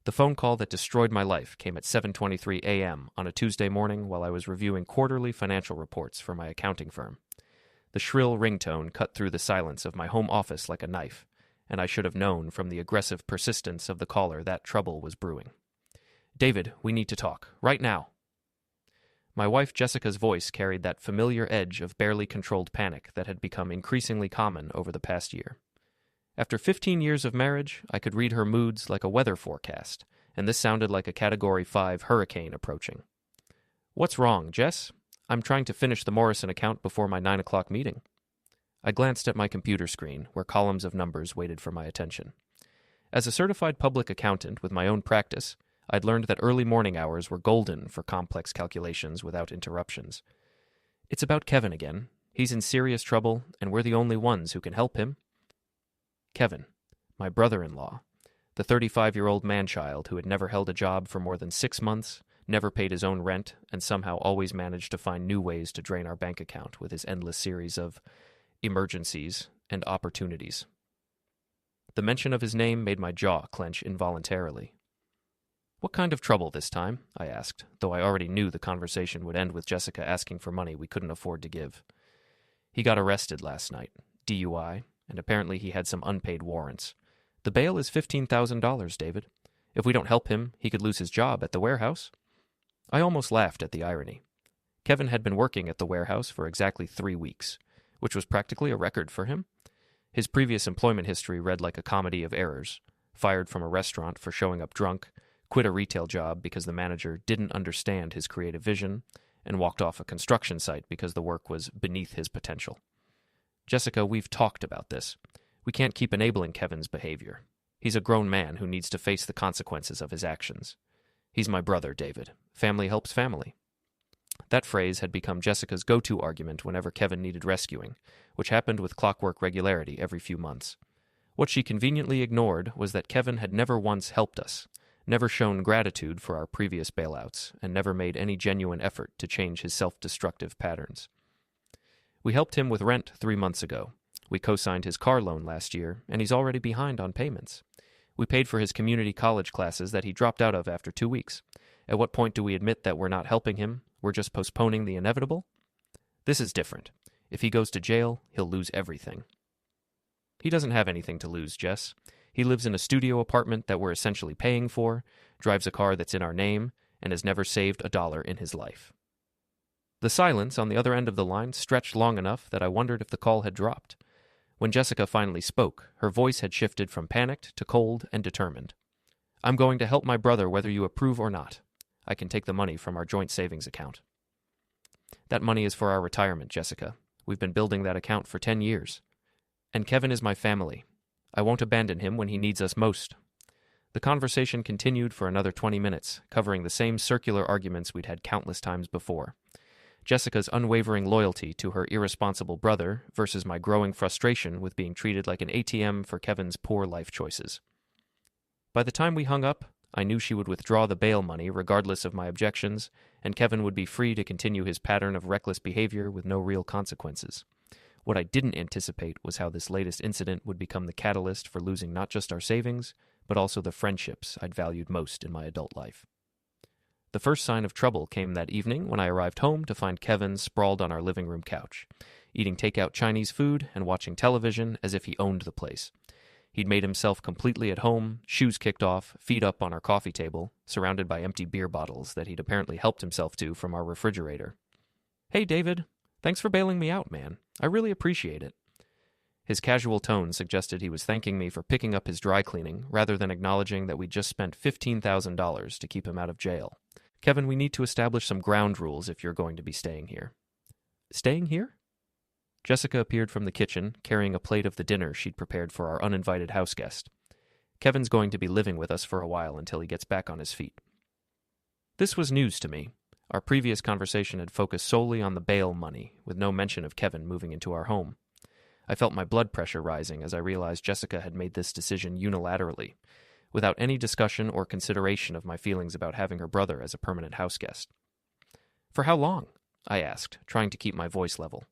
The phone call that destroyed my life came at 7:23 a.m. on a Tuesday morning while I was reviewing quarterly financial reports for my accounting firm. The shrill ringtone cut through the silence of my home office like a knife, and I should have known from the aggressive persistence of the caller that trouble was brewing. "David, we need to talk. Right now." My wife Jessica's voice carried that familiar edge of barely controlled panic that had become increasingly common over the past year. After 15 years of marriage, I could read her moods like a weather forecast, and this sounded like a Category 5 hurricane approaching. "What's wrong, Jess? I'm trying to finish the Morrison account before my 9 o'clock meeting." I glanced at my computer screen, where columns of numbers waited for my attention. As a certified public accountant with my own practice, I'd learned that early morning hours were golden for complex calculations without interruptions. "It's about Kevin again. He's in serious trouble, and we're the only ones who can help him." Kevin, my brother-in-law, the 35-year-old man-child who had never held a job for more than 6 months, never paid his own rent, and somehow always managed to find new ways to drain our bank account with his endless series of emergencies and opportunities. The mention of his name made my jaw clench involuntarily. "What kind of trouble this time?" I asked, though I already knew the conversation would end with Jessica asking for money we couldn't afford to give. "He got arrested last night, DUI, and apparently he had some unpaid warrants. The bail is $15,000, David. If we don't help him, he could lose his job at the warehouse." I almost laughed at the irony. Kevin had been working at the warehouse for exactly 3 weeks, which was practically a record for him. His previous employment history read like a comedy of errors: fired from a restaurant for showing up drunk, quit a retail job because the manager didn't understand his creative vision, and walked off a construction site because the work was beneath his potential. "Jessica, we've talked about this. We can't keep enabling Kevin's behavior. He's a grown man who needs to face the consequences of his actions. He's my brother, David. Family helps family." That phrase had become Jessica's go-to argument whenever Kevin needed rescuing, which happened with clockwork regularity every few months. What she conveniently ignored was that Kevin had never once helped us, never shown gratitude for our previous bailouts, and never made any genuine effort to change his self-destructive patterns. "We helped him with rent 3 months ago. We co-signed his car loan last year, and he's already behind on payments. We paid for his community college classes that he dropped out of after 2 weeks. At what point do we admit that we're not helping him? We're just postponing the inevitable? This is different. If he goes to jail, he'll lose everything." "He doesn't have anything to lose, Jess. He lives in a studio apartment that we're essentially paying for, drives a car that's in our name, and has never saved $1 in his life." The silence on the other end of the line stretched long enough that I wondered if the call had dropped. When Jessica finally spoke, her voice had shifted from panicked to cold and determined. "I'm going to help my brother whether you approve or not. I can take the money from our joint savings account." "That money is for our retirement, Jessica. We've been building that account for 10 years. And Kevin is my family. I won't abandon him when he needs us most." The conversation continued for another 20 minutes, covering the same circular arguments we'd had countless times before. Jessica's unwavering loyalty to her irresponsible brother versus my growing frustration with being treated like an ATM for Kevin's poor life choices. By the time we hung up, I knew she would withdraw the bail money regardless of my objections, and Kevin would be free to continue his pattern of reckless behavior with no real consequences. What I didn't anticipate was how this latest incident would become the catalyst for losing not just our savings, but also the friendships I'd valued most in my adult life. The first sign of trouble came that evening when I arrived home to find Kevin sprawled on our living room couch, eating takeout Chinese food and watching television as if he owned the place. He'd made himself completely at home, shoes kicked off, feet up on our coffee table, surrounded by empty beer bottles that he'd apparently helped himself to from our refrigerator. "Hey, David. Thanks for bailing me out, man. I really appreciate it." His casual tone suggested he was thanking me for picking up his dry cleaning, rather than acknowledging that we'd just spent $15,000 to keep him out of jail. "Kevin, we need to establish some ground rules if you're going to be staying here." "Staying here?" Jessica appeared from the kitchen, carrying a plate of the dinner she'd prepared for our uninvited house guest. "Kevin's going to be living with us for a while until he gets back on his feet." This was news to me. Our previous conversation had focused solely on the bail money, with no mention of Kevin moving into our home. I felt my blood pressure rising as I realized Jessica had made this decision unilaterally, without any discussion or consideration of my feelings about having her brother as a permanent house guest. "For how long?" I asked, trying to keep my voice level.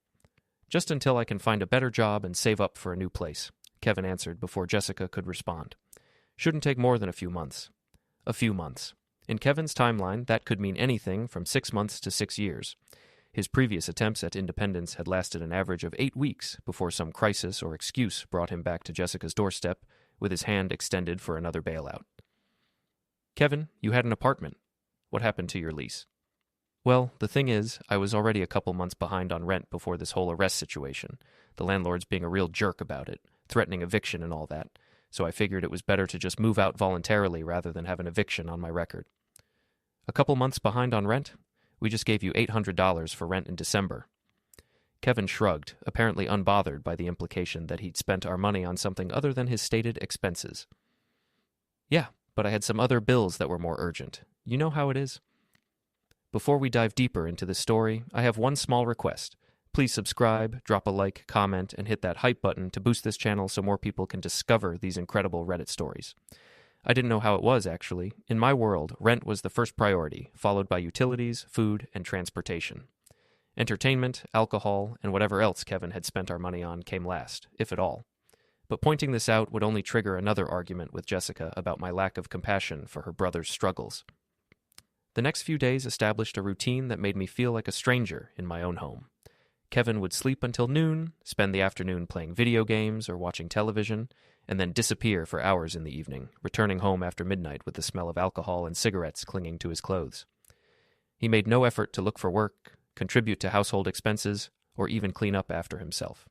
"Just until I can find a better job and save up for a new place," Kevin answered before Jessica could respond. "Shouldn't take more than a few months. A few months. In Kevin's timeline, that could mean anything from 6 months to 6 years. His previous attempts at independence had lasted an average of 8 weeks before some crisis or excuse brought him back to Jessica's doorstep with his hand extended for another bailout. Kevin, you had an apartment. What happened to your lease? Well, the thing is, I was already a couple months behind on rent before this whole arrest situation, the landlord's being a real jerk about it, threatening eviction and all that, so I figured it was better to just move out voluntarily rather than have an eviction on my record. A couple months behind on rent? We just gave you $800 for rent in December. Kevin shrugged, apparently unbothered by the implication that he'd spent our money on something other than his stated expenses. Yeah, but I had some other bills that were more urgent. You know how it is? Before we dive deeper into the story, I have one small request. Please subscribe, drop a like, comment, and hit that hype button to boost this channel so more people can discover these incredible Reddit stories. I didn't know how it was, actually. In my world, rent was the first priority, followed by utilities, food, and transportation. Entertainment, alcohol, and whatever else Kevin had spent our money on came last, if at all. But pointing this out would only trigger another argument with Jessica about my lack of compassion for her brother's struggles. The next few days established a routine that made me feel like a stranger in my own home. Kevin would sleep until noon, spend the afternoon playing video games or watching television, and then disappear for hours in the evening, returning home after midnight with the smell of alcohol and cigarettes clinging to his clothes. He made no effort to look for work, contribute to household expenses, or even clean up after himself.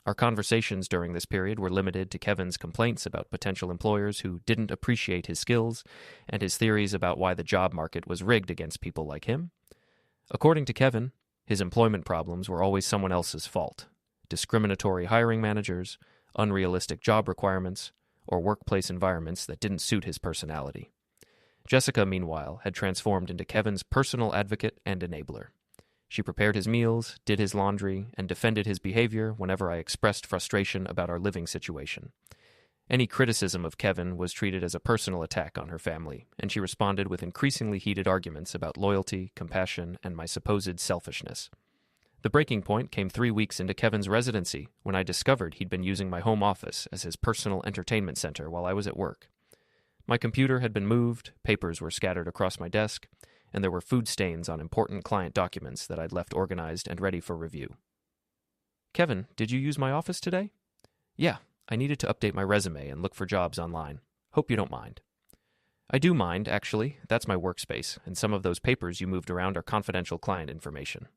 Our conversations during this period were limited to Kevin's complaints about potential employers who didn't appreciate his skills and his theories about why the job market was rigged against people like him. According to Kevin, his employment problems were always someone else's fault. Discriminatory hiring managers, unrealistic job requirements, or workplace environments that didn't suit his personality. Jessica, meanwhile, had transformed into Kevin's personal advocate and enabler. She prepared his meals, did his laundry, and defended his behavior whenever I expressed frustration about our living situation. Any criticism of Kevin was treated as a personal attack on her family, and she responded with increasingly heated arguments about loyalty, compassion, and my supposed selfishness. The breaking point came 3 weeks into Kevin's residency when I discovered he'd been using my home office as his personal entertainment center while I was at work. My computer had been moved, papers were scattered across my desk, and there were food stains on important client documents that I'd left organized and ready for review. Kevin, did you use my office today? Yeah, I needed to update my resume and look for jobs online. Hope you don't mind. I do mind, actually. That's my workspace, and some of those papers you moved around are confidential client information.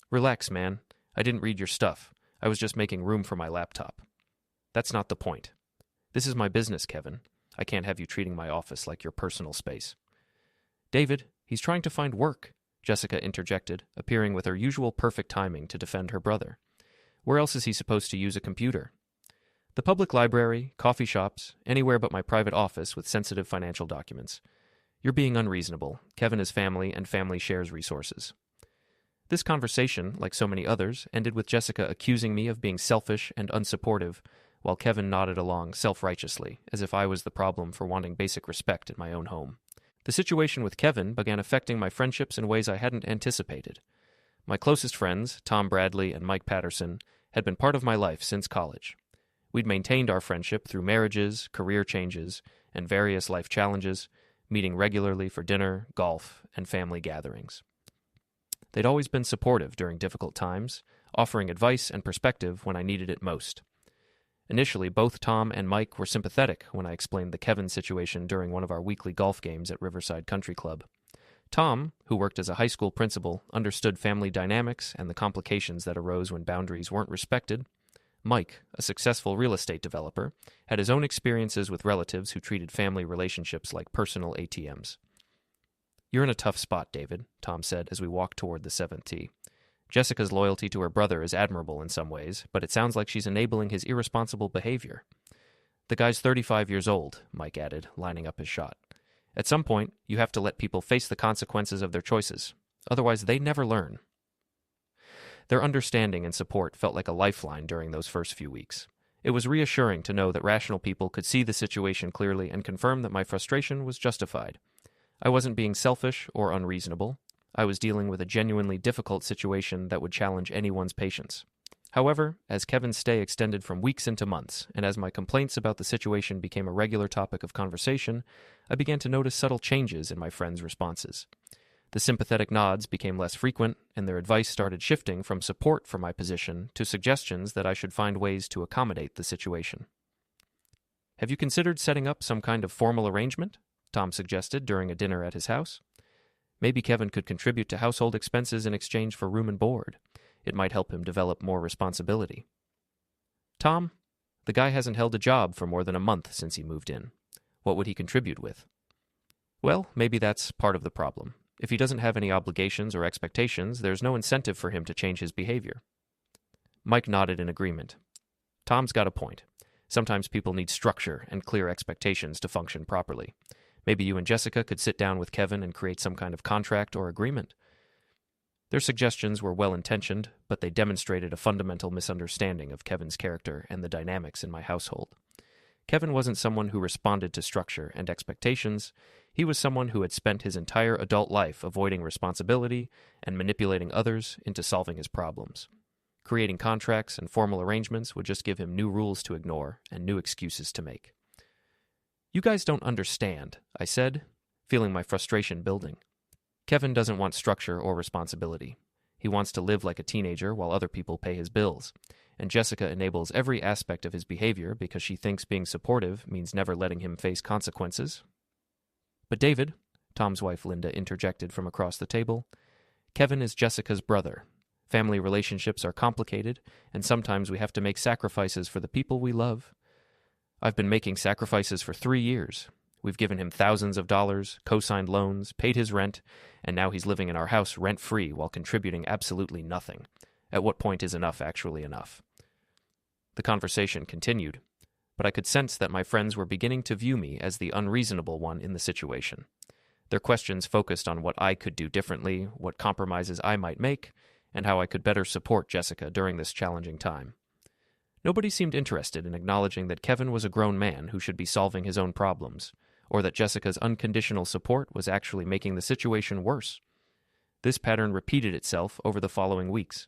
Relax, man. I didn't read your stuff. I was just making room for my laptop. That's not the point. This is my business, Kevin. I can't have you treating my office like your personal space. David, he's trying to find work, Jessica interjected, appearing with her usual perfect timing to defend her brother. Where else is he supposed to use a computer? The public library, coffee shops, anywhere but my private office with sensitive financial documents. You're being unreasonable. Kevin is family, and family shares resources. This conversation, like so many others, ended with Jessica accusing me of being selfish and unsupportive, while Kevin nodded along self-righteously, as if I was the problem for wanting basic respect in my own home. The situation with Kevin began affecting my friendships in ways I hadn't anticipated. My closest friends, Tom Bradley and Mike Patterson, had been part of my life since college. We'd maintained our friendship through marriages, career changes, and various life challenges, meeting regularly for dinner, golf, and family gatherings. They'd always been supportive during difficult times, offering advice and perspective when I needed it most. Initially, both Tom and Mike were sympathetic when I explained the Kevin situation during one of our weekly golf games at Riverside Country Club. Tom, who worked as a high school principal, understood family dynamics and the complications that arose when boundaries weren't respected. Mike, a successful real estate developer, had his own experiences with relatives who treated family relationships like personal ATMs. You're in a tough spot, David, Tom said as we walked toward the 7th tee. Jessica's loyalty to her brother is admirable in some ways, but it sounds like she's enabling his irresponsible behavior. The guy's 35 years old, Mike added, lining up his shot. At some point, you have to let people face the consequences of their choices. Otherwise, they never learn. Their understanding and support felt like a lifeline during those first few weeks. It was reassuring to know that rational people could see the situation clearly and confirm that my frustration was justified. I wasn't being selfish or unreasonable. I was dealing with a genuinely difficult situation that would challenge anyone's patience. However, as Kevin's stay extended from weeks into months, and as my complaints about the situation became a regular topic of conversation, I began to notice subtle changes in my friends' responses. The sympathetic nods became less frequent, and their advice started shifting from support for my position to suggestions that I should find ways to accommodate the situation. "Have you considered setting up some kind of formal arrangement?" Tom suggested during a dinner at his house. "Maybe Kevin could contribute to household expenses in exchange for room and board. It might help him develop more responsibility." "Tom, the guy hasn't held a job for more than a month since he moved in. What would he contribute with?" "Well, maybe that's part of the problem. If he doesn't have any obligations or expectations, there's no incentive for him to change his behavior." Mike nodded in agreement. "Tom's got a point. Sometimes people need structure and clear expectations to function properly. Maybe you and Jessica could sit down with Kevin and create some kind of contract or agreement." Their suggestions were well-intentioned, but they demonstrated a fundamental misunderstanding of Kevin's character and the dynamics in my household. Kevin wasn't someone who responded to structure and expectations. He was someone who had spent his entire adult life avoiding responsibility and manipulating others into solving his problems. Creating contracts and formal arrangements would just give him new rules to ignore and new excuses to make. "You guys don't understand," I said, feeling my frustration building. "Kevin doesn't want structure or responsibility. He wants to live like a teenager while other people pay his bills, and Jessica enables every aspect of his behavior because she thinks being supportive means never letting him face consequences." "But David," Tom's wife Linda interjected from across the table, "Kevin is Jessica's brother. Family relationships are complicated, and sometimes we have to make sacrifices for the people we love. I've been making sacrifices for 3 years. We've given him thousands of dollars, co-signed loans, paid his rent, and now he's living in our house rent-free while contributing absolutely nothing. At what point is enough actually enough?" The conversation continued, but I could sense that my friends were beginning to view me as the unreasonable one in the situation. Their questions focused on what I could do differently, what compromises I might make, and how I could better support Jessica during this challenging time. Nobody seemed interested in acknowledging that Kevin was a grown man who should be solving his own problems, or that Jessica's unconditional support was actually making the situation worse. This pattern repeated itself over the following weeks.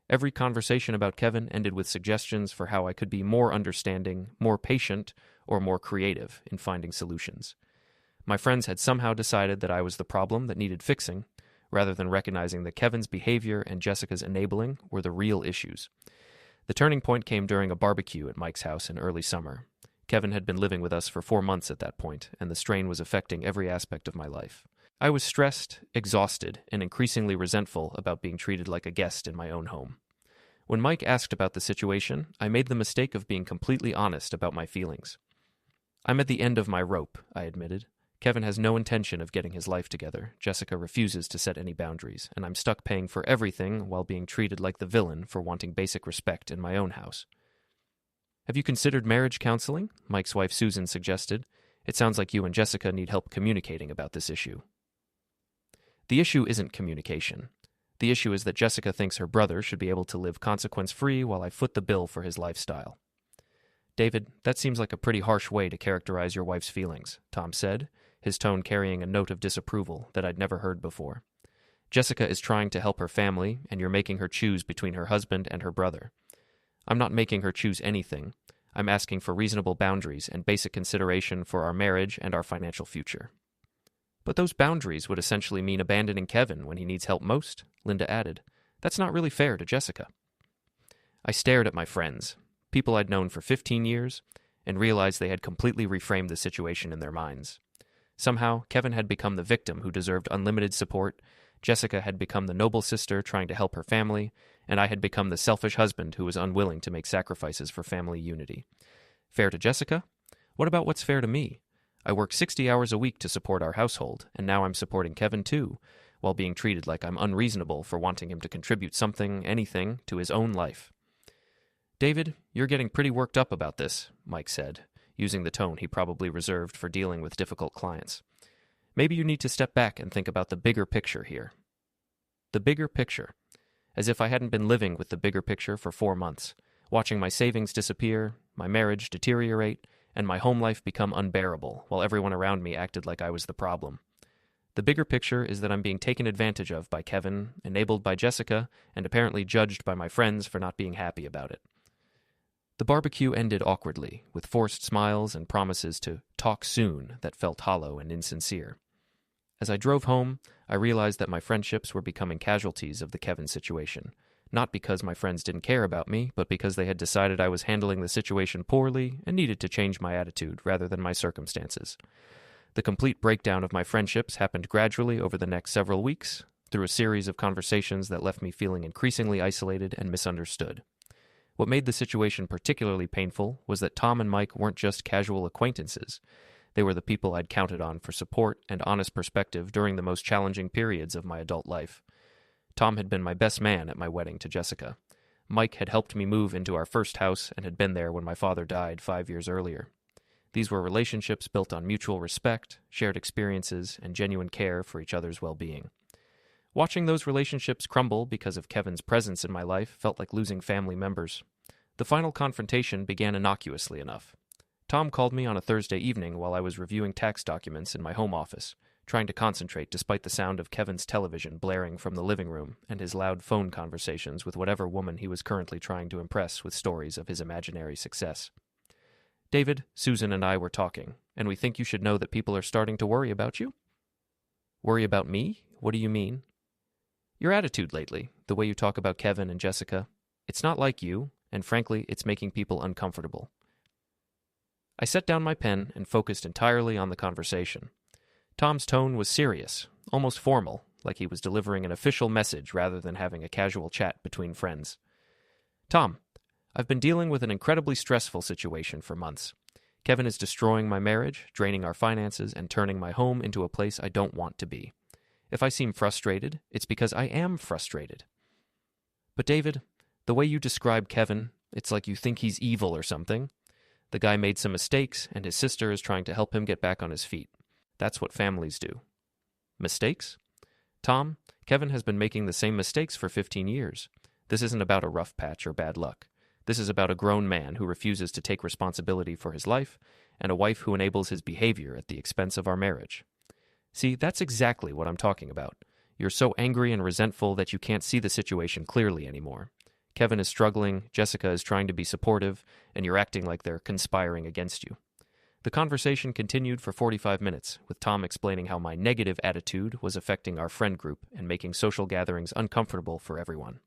Every conversation about Kevin ended with suggestions for how I could be more understanding, more patient, or more creative in finding solutions. My friends had somehow decided that I was the problem that needed fixing, rather than recognizing that Kevin's behavior and Jessica's enabling were the real issues. The turning point came during a barbecue at Mike's house in early summer. Kevin had been living with us for 4 months at that point, and the strain was affecting every aspect of my life. I was stressed, exhausted, and increasingly resentful about being treated like a guest in my own home. When Mike asked about the situation, I made the mistake of being completely honest about my feelings. "I'm at the end of my rope," I admitted. "Kevin has no intention of getting his life together. Jessica refuses to set any boundaries, and I'm stuck paying for everything while being treated like the villain for wanting basic respect in my own house." "Have you considered marriage counseling?" Mike's wife Susan suggested. "It sounds like you and Jessica need help communicating about this issue." "The issue isn't communication. The issue is that Jessica thinks her brother should be able to live consequence-free while I foot the bill for his lifestyle." "David, that seems like a pretty harsh way to characterize your wife's feelings," Tom said, his tone carrying a note of disapproval that I'd never heard before. "Jessica is trying to help her family, and you're making her choose between her husband and her brother. I'm not making her choose anything. I'm asking for reasonable boundaries and basic consideration for our marriage and our financial future." "But those boundaries would essentially mean abandoning Kevin when he needs help most," Linda added. "That's not really fair to Jessica." I stared at my friends, people I'd known for 15 years, and realized they had completely reframed the situation in their minds. Somehow, Kevin had become the victim who deserved unlimited support, Jessica had become the noble sister trying to help her family, and I had become the selfish husband who was unwilling to make sacrifices for family unity. Fair to Jessica? What about what's fair to me? I work 60 hours a week to support our household, and now I'm supporting Kevin too, while being treated like I'm unreasonable for wanting him to contribute something, anything, to his own life. "David, you're getting pretty worked up about this," Mike said, using the tone he probably reserved for dealing with difficult clients. "Maybe you need to step back and think about the bigger picture here." The bigger picture. As if I hadn't been living with the bigger picture for 4 months, watching my savings disappear, my marriage deteriorate, and my home life become unbearable, while everyone around me acted like I was the problem. The bigger picture is that I'm being taken advantage of by Kevin, enabled by Jessica, and apparently judged by my friends for not being happy about it. The barbecue ended awkwardly, with forced smiles and promises to talk soon that felt hollow and insincere. As I drove home, I realized that my friendships were becoming casualties of the Kevin situation, not because my friends didn't care about me, but because they had decided I was handling the situation poorly and needed to change my attitude rather than my circumstances. The complete breakdown of my friendships happened gradually over the next several weeks, through a series of conversations that left me feeling increasingly isolated and misunderstood. What made the situation particularly painful was that Tom and Mike weren't just casual acquaintances. They were the people I'd counted on for support and honest perspective during the most challenging periods of my adult life. Tom had been my best man at my wedding to Jessica. Mike had helped me move into our first house and had been there when my father died 5 years earlier. These were relationships built on mutual respect, shared experiences, and genuine care for each other's well-being. Watching those relationships crumble because of Kevin's presence in my life felt like losing family members. The final confrontation began innocuously enough. Tom called me on a Thursday evening while I was reviewing tax documents in my home office, trying to concentrate despite the sound of Kevin's television blaring from the living room and his loud phone conversations with whatever woman he was currently trying to impress with stories of his imaginary success. "David, Susan, and I were talking, and we think you should know that people are starting to worry about you." "Worry about me? What do you mean?" "Your attitude lately, the way you talk about Kevin and Jessica. It's not like you, and frankly, it's making people uncomfortable." I set down my pen and focused entirely on the conversation. Tom's tone was serious, almost formal, like he was delivering an official message rather than having a casual chat between friends. "Tom, I've been dealing with an incredibly stressful situation for months. Kevin is destroying my marriage, draining our finances, and turning my home into a place I don't want to be. If I seem frustrated, it's because I am frustrated." "But David, the way you describe Kevin, it's like you think he's evil or something. The guy made some mistakes, and his sister is trying to help him get back on his feet. That's what families do." "Mistakes?" "Tom, Kevin has been making the same mistakes for 15 years. This isn't about a rough patch or bad luck. This is about a grown man who refuses to take responsibility for his life, and a wife who enables his behavior at the expense of our marriage. See, that's exactly what I'm talking about. You're so angry and resentful that you can't see the situation clearly anymore. Kevin is struggling, Jessica is trying to be supportive, and you're acting like they're conspiring against you." The conversation continued for 45 minutes, with Tom explaining how my negative attitude was affecting our friend group and making social gatherings uncomfortable for everyone.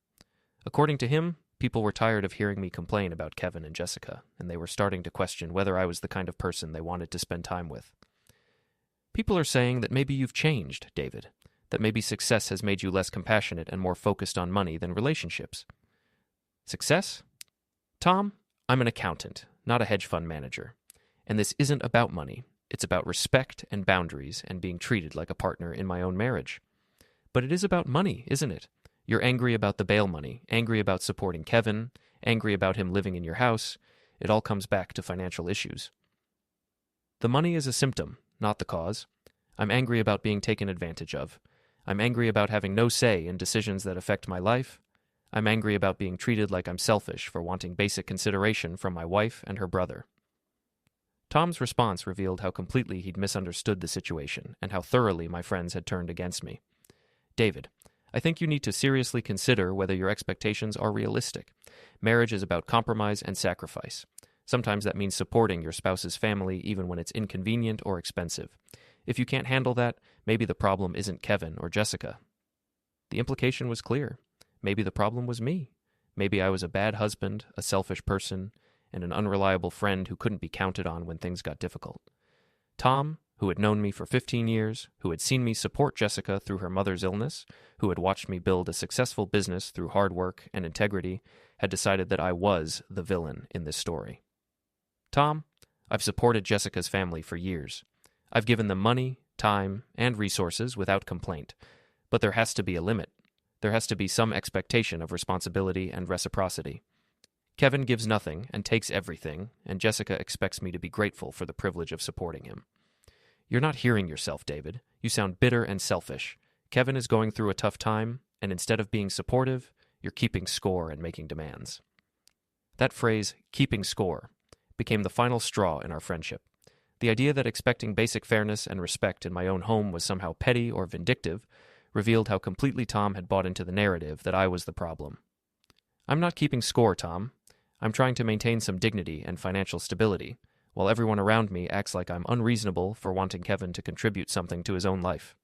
According to him, people were tired of hearing me complain about Kevin and Jessica, and they were starting to question whether I was the kind of person they wanted to spend time with. "People are saying that maybe you've changed, David, that maybe success has made you less compassionate and more focused on money than relationships." "Success? Tom, I'm an accountant, not a hedge fund manager. And this isn't about money. It's about respect and boundaries and being treated like a partner in my own marriage." "But it is about money, isn't it? You're angry about the bail money, angry about supporting Kevin, angry about him living in your house. It all comes back to financial issues." "The money is a symptom, not the cause. I'm angry about being taken advantage of. I'm angry about having no say in decisions that affect my life. I'm angry about being treated like I'm selfish for wanting basic consideration from my wife and her brother." Tom's response revealed how completely he'd misunderstood the situation and how thoroughly my friends had turned against me. "David, I think you need to seriously consider whether your expectations are realistic. Marriage is about compromise and sacrifice. Sometimes that means supporting your spouse's family even when it's inconvenient or expensive. If you can't handle that, maybe the problem isn't Kevin or Jessica." The implication was clear. Maybe the problem was me. Maybe I was a bad husband, a selfish person, and an unreliable friend who couldn't be counted on when things got difficult. Tom, who had known me for 15 years, who had seen me support Jessica through her mother's illness, who had watched me build a successful business through hard work and integrity, had decided that I was the villain in this story. "Tom, I've supported Jessica's family for years. I've given them money, time, and resources without complaint. But there has to be a limit. There has to be some expectation of responsibility and reciprocity. Kevin gives nothing and takes everything, and Jessica expects me to be grateful for the privilege of supporting him." "You're not hearing yourself, David. You sound bitter and selfish. Kevin is going through a tough time, and instead of being supportive, you're keeping score and making demands." That phrase, "keeping score," became the final straw in our friendship. The idea that expecting basic fairness and respect in my own home was somehow petty or vindictive revealed how completely Tom had bought into the narrative that I was the problem. I'm not keeping score, Tom. I'm trying to maintain some dignity and financial stability, while everyone around me acts like I'm unreasonable for wanting Kevin to contribute something to his own life.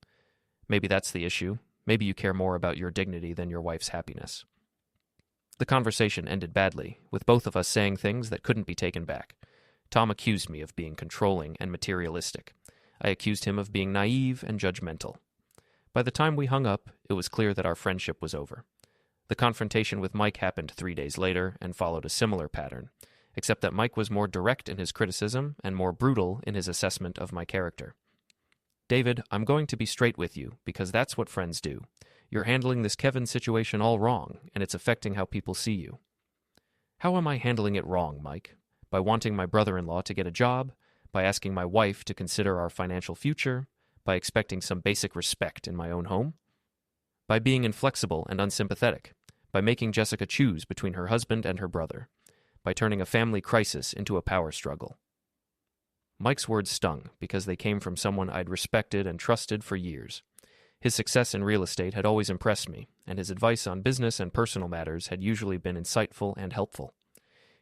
Maybe that's the issue. Maybe you care more about your dignity than your wife's happiness. The conversation ended badly, with both of us saying things that couldn't be taken back. Tom accused me of being controlling and materialistic. I accused him of being naive and judgmental. By the time we hung up, it was clear that our friendship was over. The confrontation with Mike happened 3 days later and followed a similar pattern, except that Mike was more direct in his criticism and more brutal in his assessment of my character. David, I'm going to be straight with you, because that's what friends do. You're handling this Kevin situation all wrong, and it's affecting how people see you. How am I handling it wrong, Mike? By wanting my brother-in-law to get a job? By asking my wife to consider our financial future? By expecting some basic respect in my own home? By being inflexible and unsympathetic? By making Jessica choose between her husband and her brother? By turning a family crisis into a power struggle? Mike's words stung because they came from someone I'd respected and trusted for years. His success in real estate had always impressed me, and his advice on business and personal matters had usually been insightful and helpful.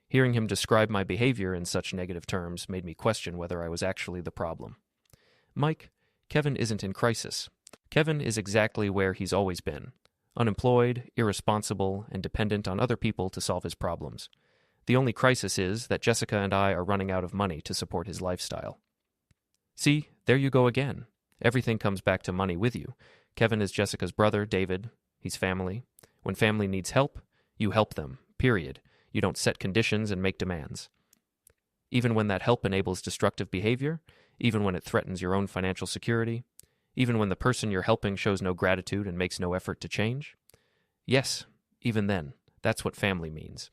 Hearing him describe my behavior in such negative terms made me question whether I was actually the problem. Mike, Kevin isn't in crisis. Kevin is exactly where he's always been: unemployed, irresponsible, and dependent on other people to solve his problems. The only crisis is that Jessica and I are running out of money to support his lifestyle. See, there you go again. Everything comes back to money with you. Kevin is Jessica's brother, David. He's family. When family needs help, you help them, period. You don't set conditions and make demands. Even when that help enables destructive behavior, even when it threatens your own financial security, even when the person you're helping shows no gratitude and makes no effort to change? Yes, even then, that's what family means.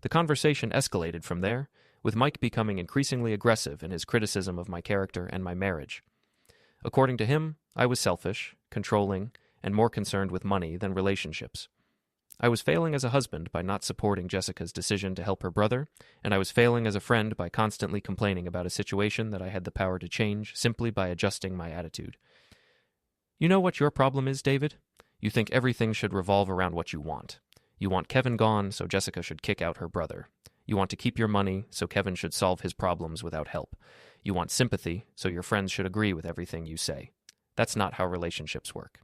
The conversation escalated from there, with Mike becoming increasingly aggressive in his criticism of my character and my marriage. According to him, I was selfish, controlling, and more concerned with money than relationships. I was failing as a husband by not supporting Jessica's decision to help her brother, and I was failing as a friend by constantly complaining about a situation that I had the power to change simply by adjusting my attitude. You know what your problem is, David? You think everything should revolve around what you want. You want Kevin gone, so Jessica should kick out her brother. You want to keep your money, so Kevin should solve his problems without help. You want sympathy, so your friends should agree with everything you say. That's not how relationships work.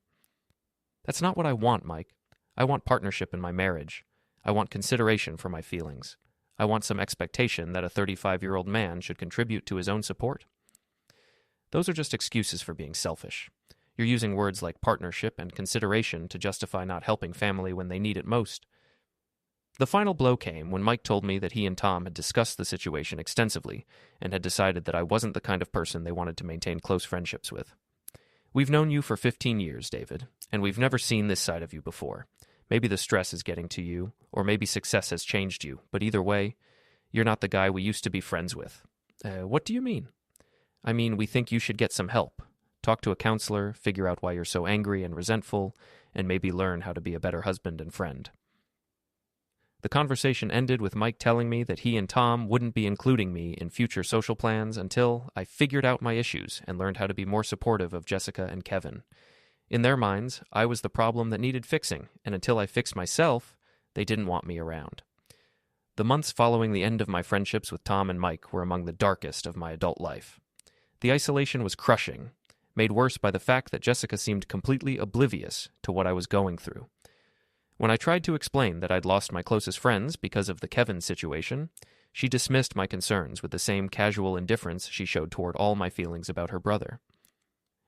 That's not what I want, Mike. I want partnership in my marriage. I want consideration for my feelings. I want some expectation that a 35-year-old man should contribute to his own support. Those are just excuses for being selfish. You're using words like partnership and consideration to justify not helping family when they need it most. The final blow came when Mike told me that he and Tom had discussed the situation extensively and had decided that I wasn't the kind of person they wanted to maintain close friendships with. We've known you for 15 years, David, and we've never seen this side of you before. Maybe the stress is getting to you, or maybe success has changed you, but either way, you're not the guy we used to be friends with. What do you mean? I mean, we think you should get some help. Talk to a counselor, figure out why you're so angry and resentful, and maybe learn how to be a better husband and friend. The conversation ended with Mike telling me that he and Tom wouldn't be including me in future social plans until I figured out my issues and learned how to be more supportive of Jessica and Kevin. In their minds, I was the problem that needed fixing, and until I fixed myself, they didn't want me around. The months following the end of my friendships with Tom and Mike were among the darkest of my adult life. The isolation was crushing, made worse by the fact that Jessica seemed completely oblivious to what I was going through. When I tried to explain that I'd lost my closest friends because of the Kevin situation, she dismissed my concerns with the same casual indifference she showed toward all my feelings about her brother.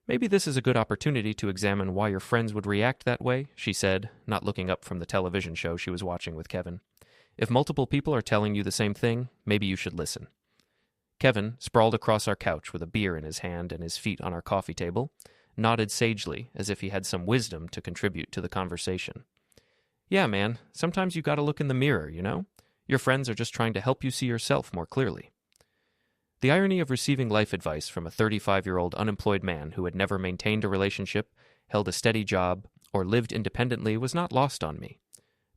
Maybe this is a good opportunity to examine why your friends would react that way, she said, not looking up from the television show she was watching with Kevin. If multiple people are telling you the same thing, maybe you should listen. Kevin, sprawled across our couch with a beer in his hand and his feet on our coffee table, nodded sagely as if he had some wisdom to contribute to the conversation. Yeah, man, sometimes you gotta look in the mirror, you know? Your friends are just trying to help you see yourself more clearly. The irony of receiving life advice from a 35-year-old unemployed man who had never maintained a relationship, held a steady job, or lived independently was not lost on me.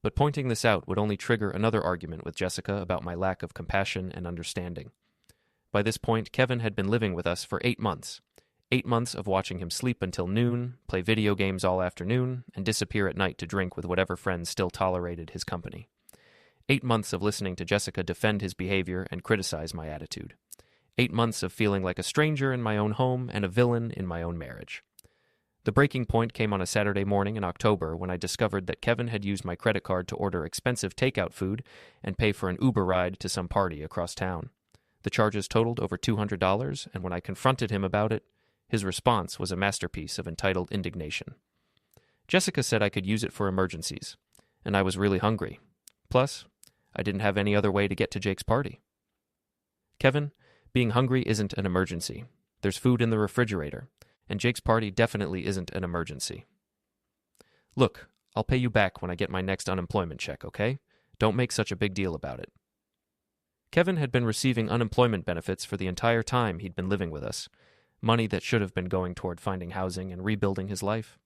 But pointing this out would only trigger another argument with Jessica about my lack of compassion and understanding. By this point, Kevin had been living with us for 8 months. 8 months of watching him sleep until noon, play video games all afternoon, and disappear at night to drink with whatever friends still tolerated his company. 8 months of listening to Jessica defend his behavior and criticize my attitude. 8 months of feeling like a stranger in my own home and a villain in my own marriage. The breaking point came on a Saturday morning in October when I discovered that Kevin had used my credit card to order expensive takeout food and pay for an Uber ride to some party across town. The charges totaled over $200, and when I confronted him about it, his response was a masterpiece of entitled indignation. Jessica said I could use it for emergencies, and I was really hungry. Plus, I didn't have any other way to get to Jake's party. Kevin, being hungry isn't an emergency. There's food in the refrigerator, and Jake's party definitely isn't an emergency. Look, I'll pay you back when I get my next unemployment check, okay? Don't make such a big deal about it. Kevin had been receiving unemployment benefits for the entire time he'd been living with us, money that should have been going toward finding housing and rebuilding his life.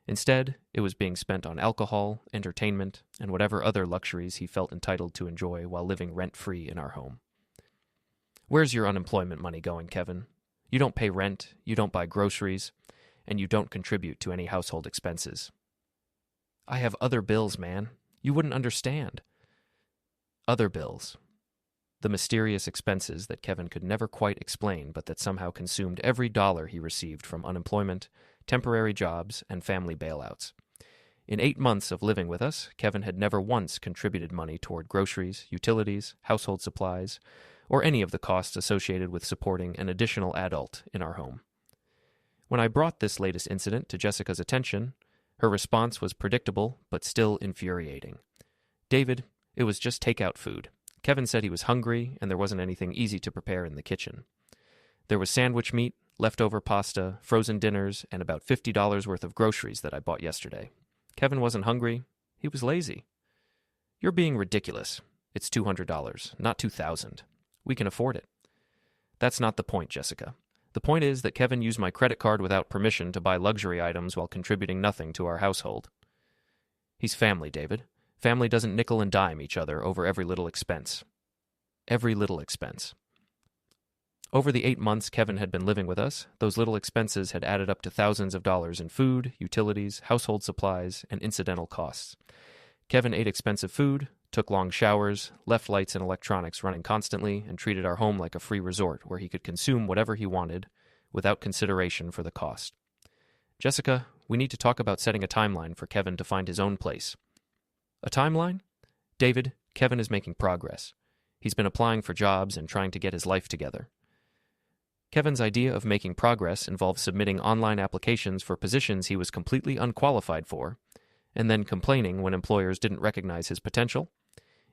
Instead, it was being spent on alcohol, entertainment, and whatever other luxuries he felt entitled to enjoy while living rent-free in our home. Where's your unemployment money going, Kevin? You don't pay rent, you don't buy groceries, and you don't contribute to any household expenses. I have other bills, man. You wouldn't understand. Other bills. The mysterious expenses that Kevin could never quite explain, but that somehow consumed every dollar he received from unemployment, temporary jobs, and family bailouts. In 8 months of living with us, Kevin had never once contributed money toward groceries, utilities, household supplies, or any of the costs associated with supporting an additional adult in our home. When I brought this latest incident to Jessica's attention, her response was predictable but still infuriating. David, it was just takeout food. Kevin said he was hungry and there wasn't anything easy to prepare in the kitchen. There was sandwich meat, leftover pasta, frozen dinners, and about $50 worth of groceries that I bought yesterday. Kevin wasn't hungry. He was lazy. You're being ridiculous. It's $200, not $2,000. We can afford it. That's not the point, Jessica. The point is that Kevin used my credit card without permission to buy luxury items while contributing nothing to our household. He's family, David. Family doesn't nickel and dime each other over every little expense. Every little expense. Over the 8 months Kevin had been living with us, those little expenses had added up to thousands of dollars in food, utilities, household supplies, and incidental costs. Kevin ate expensive food, took long showers, left lights and electronics running constantly, and treated our home like a free resort where he could consume whatever he wanted without consideration for the cost. Jessica, we need to talk about setting a timeline for Kevin to find his own place. A timeline? David, Kevin is making progress. He's been applying for jobs and trying to get his life together. Kevin's idea of making progress involved submitting online applications for positions he was completely unqualified for, and then complaining when employers didn't recognize his potential.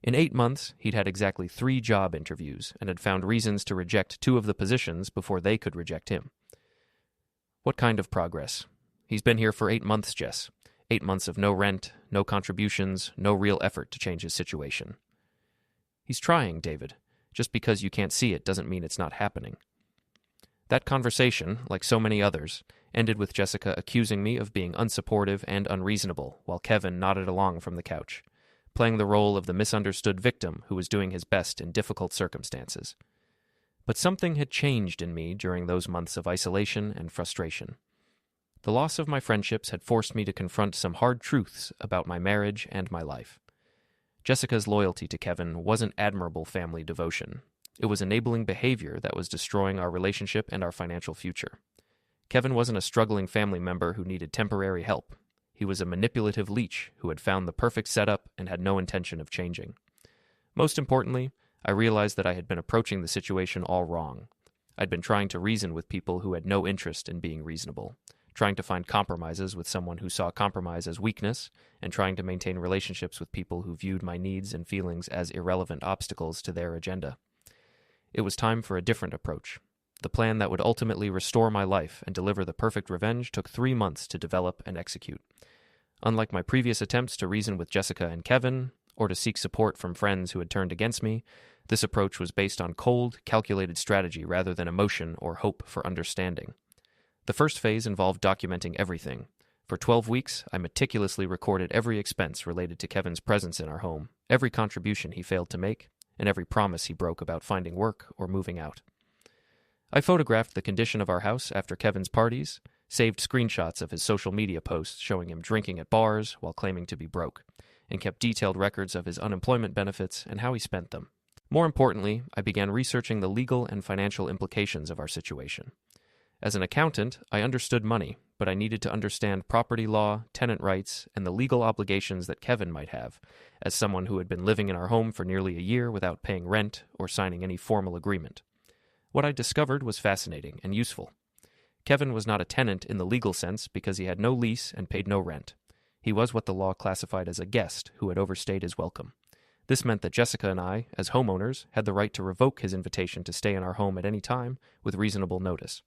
In 8 months, he'd had exactly 3 job interviews and had found reasons to reject 2 of the positions before they could reject him. What kind of progress? He's been here for 8 months, Jess. 8 months of no rent, no contributions, no real effort to change his situation. He's trying, David. Just because you can't see it doesn't mean it's not happening. That conversation, like so many others, ended with Jessica accusing me of being unsupportive and unreasonable, while Kevin nodded along from the couch, playing the role of the misunderstood victim who was doing his best in difficult circumstances. But something had changed in me during those months of isolation and frustration. The loss of my friendships had forced me to confront some hard truths about my marriage and my life. Jessica's loyalty to Kevin wasn't admirable family devotion. It was enabling behavior that was destroying our relationship and our financial future. Kevin wasn't a struggling family member who needed temporary help. He was a manipulative leech who had found the perfect setup and had no intention of changing. Most importantly, I realized that I had been approaching the situation all wrong. I'd been trying to reason with people who had no interest in being reasonable, trying to find compromises with someone who saw compromise as weakness, and trying to maintain relationships with people who viewed my needs and feelings as irrelevant obstacles to their agenda. It was time for a different approach. The plan that would ultimately restore my life and deliver the perfect revenge took 3 months to develop and execute. Unlike my previous attempts to reason with Jessica and Kevin, or to seek support from friends who had turned against me, this approach was based on cold, calculated strategy rather than emotion or hope for understanding. The first phase involved documenting everything. For 12 weeks, I meticulously recorded every expense related to Kevin's presence in our home, every contribution he failed to make, and every promise he broke about finding work or moving out. I photographed the condition of our house after Kevin's parties, saved screenshots of his social media posts showing him drinking at bars while claiming to be broke, and kept detailed records of his unemployment benefits and how he spent them. More importantly, I began researching the legal and financial implications of our situation. As an accountant, I understood money, but I needed to understand property law, tenant rights, and the legal obligations that Kevin might have, as someone who had been living in our home for nearly a year without paying rent or signing any formal agreement. What I discovered was fascinating and useful. Kevin was not a tenant in the legal sense because he had no lease and paid no rent. He was what the law classified as a guest who had overstayed his welcome. This meant that Jessica and I, as homeowners, had the right to revoke his invitation to stay in our home at any time with reasonable notice.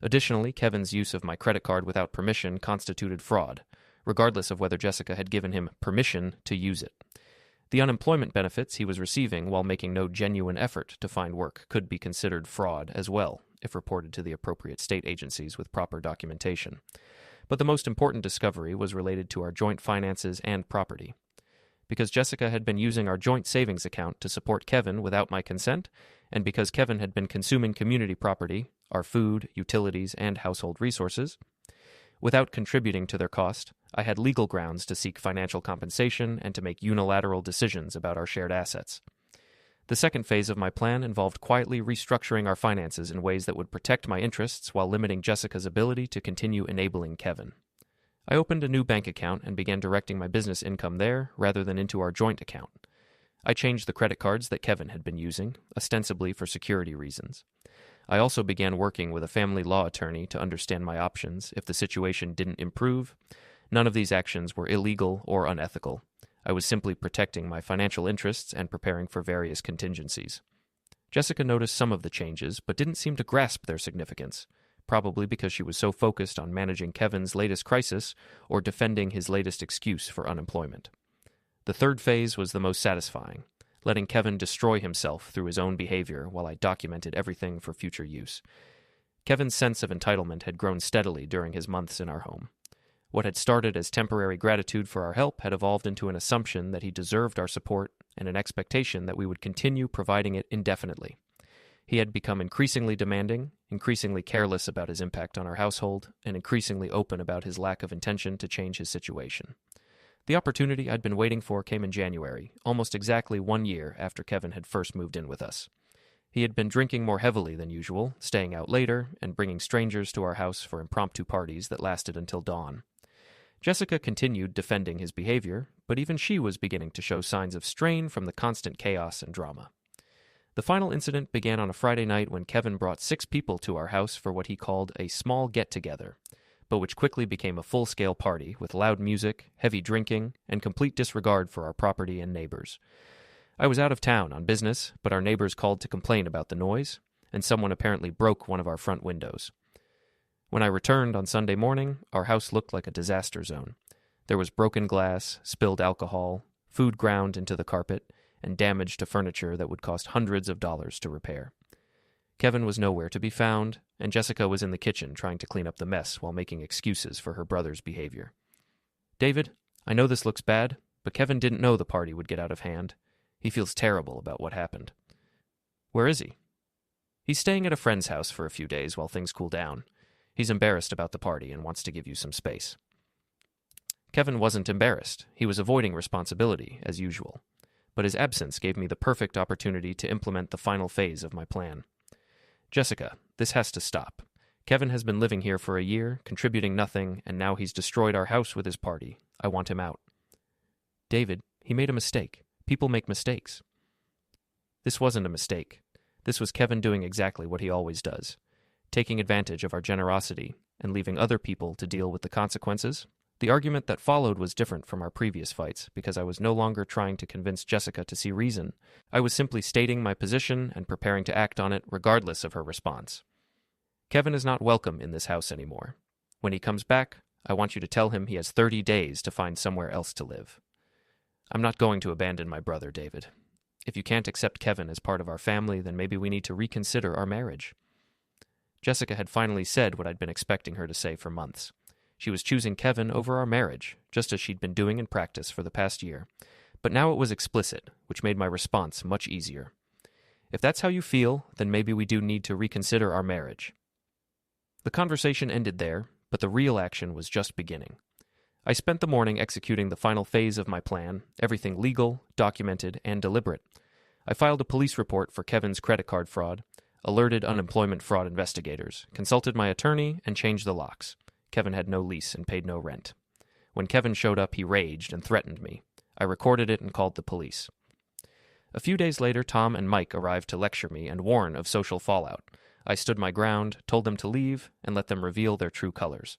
Additionally, Kevin's use of my credit card without permission constituted fraud, regardless of whether Jessica had given him permission to use it. The unemployment benefits he was receiving while making no genuine effort to find work could be considered fraud as well, if reported to the appropriate state agencies with proper documentation. But the most important discovery was related to our joint finances and property. Because Jessica had been using our joint savings account to support Kevin without my consent, and because Kevin had been consuming community property, our food, utilities, and household resources, without contributing to their cost, I had legal grounds to seek financial compensation and to make unilateral decisions about our shared assets. The second phase of my plan involved quietly restructuring our finances in ways that would protect my interests while limiting Jessica's ability to continue enabling Kevin. I opened a new bank account and began directing my business income there rather than into our joint account. I changed the credit cards that Kevin had been using, ostensibly for security reasons. I also began working with a family law attorney to understand my options if the situation didn't improve. None of these actions were illegal or unethical. I was simply protecting my financial interests and preparing for various contingencies. Jessica noticed some of the changes, but didn't seem to grasp their significance, probably because she was so focused on managing Kevin's latest crisis or defending his latest excuse for unemployment. The third phase was the most satisfying, letting Kevin destroy himself through his own behavior while I documented everything for future use. Kevin's sense of entitlement had grown steadily during his months in our home. What had started as temporary gratitude for our help had evolved into an assumption that he deserved our support and an expectation that we would continue providing it indefinitely. He had become increasingly demanding, increasingly careless about his impact on our household, and increasingly open about his lack of intention to change his situation. The opportunity I'd been waiting for came in January, almost exactly 1 year after Kevin had first moved in with us. He had been drinking more heavily than usual, staying out later, and bringing strangers to our house for impromptu parties that lasted until dawn. Jessica continued defending his behavior, but even she was beginning to show signs of strain from the constant chaos and drama. The final incident began on a Friday night when Kevin brought 6 people to our house for what he called a small get-together, but which quickly became a full-scale party with loud music, heavy drinking, and complete disregard for our property and neighbors. I was out of town on business, but our neighbors called to complain about the noise, and someone apparently broke one of our front windows. When I returned on Sunday morning, our house looked like a disaster zone. There was broken glass, spilled alcohol, food ground into the carpet, and damage to furniture that would cost hundreds of dollars to repair. Kevin was nowhere to be found, and Jessica was in the kitchen trying to clean up the mess while making excuses for her brother's behavior. "David, I know this looks bad, but Kevin didn't know the party would get out of hand. He feels terrible about what happened." "Where is he?" "He's staying at a friend's house for a few days while things cool down. He's embarrassed about the party and wants to give you some space." Kevin wasn't embarrassed. He was avoiding responsibility, as usual. But his absence gave me the perfect opportunity to implement the final phase of my plan. "Jessica, this has to stop. Kevin has been living here for a year, contributing nothing, and now he's destroyed our house with his party. I want him out." "David, he made a mistake. People make mistakes." "This wasn't a mistake. This was Kevin doing exactly what he always does, taking advantage of our generosity and leaving other people to deal with the consequences." The argument that followed was different from our previous fights because I was no longer trying to convince Jessica to see reason. I was simply stating my position and preparing to act on it regardless of her response. "Kevin is not welcome in this house anymore. When he comes back, I want you to tell him he has 30 days to find somewhere else to live. I'm not going to abandon my brother, David. If you can't accept Kevin as part of our family, then maybe we need to reconsider our marriage." Jessica had finally said what I'd been expecting her to say for months. She was choosing Kevin over our marriage, just as she'd been doing in practice for the past year. But now it was explicit, which made my response much easier. If that's how you feel, then maybe we do need to reconsider our marriage." The conversation ended there, but the real action was just beginning. I spent the morning executing the final phase of my plan, everything legal, documented, and deliberate. I filed a police report for Kevin's credit card fraud, alerted unemployment fraud investigators, consulted my attorney, and changed the locks. Kevin had no lease and paid no rent. When Kevin showed up, he raged and threatened me. I recorded it and called the police. A few days later, Tom and Mike arrived to lecture me and warn of social fallout. I stood my ground, told them to leave, and let them reveal their true colors.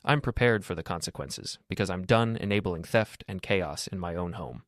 I'm prepared for the consequences, because I'm done enabling theft and chaos in my own home.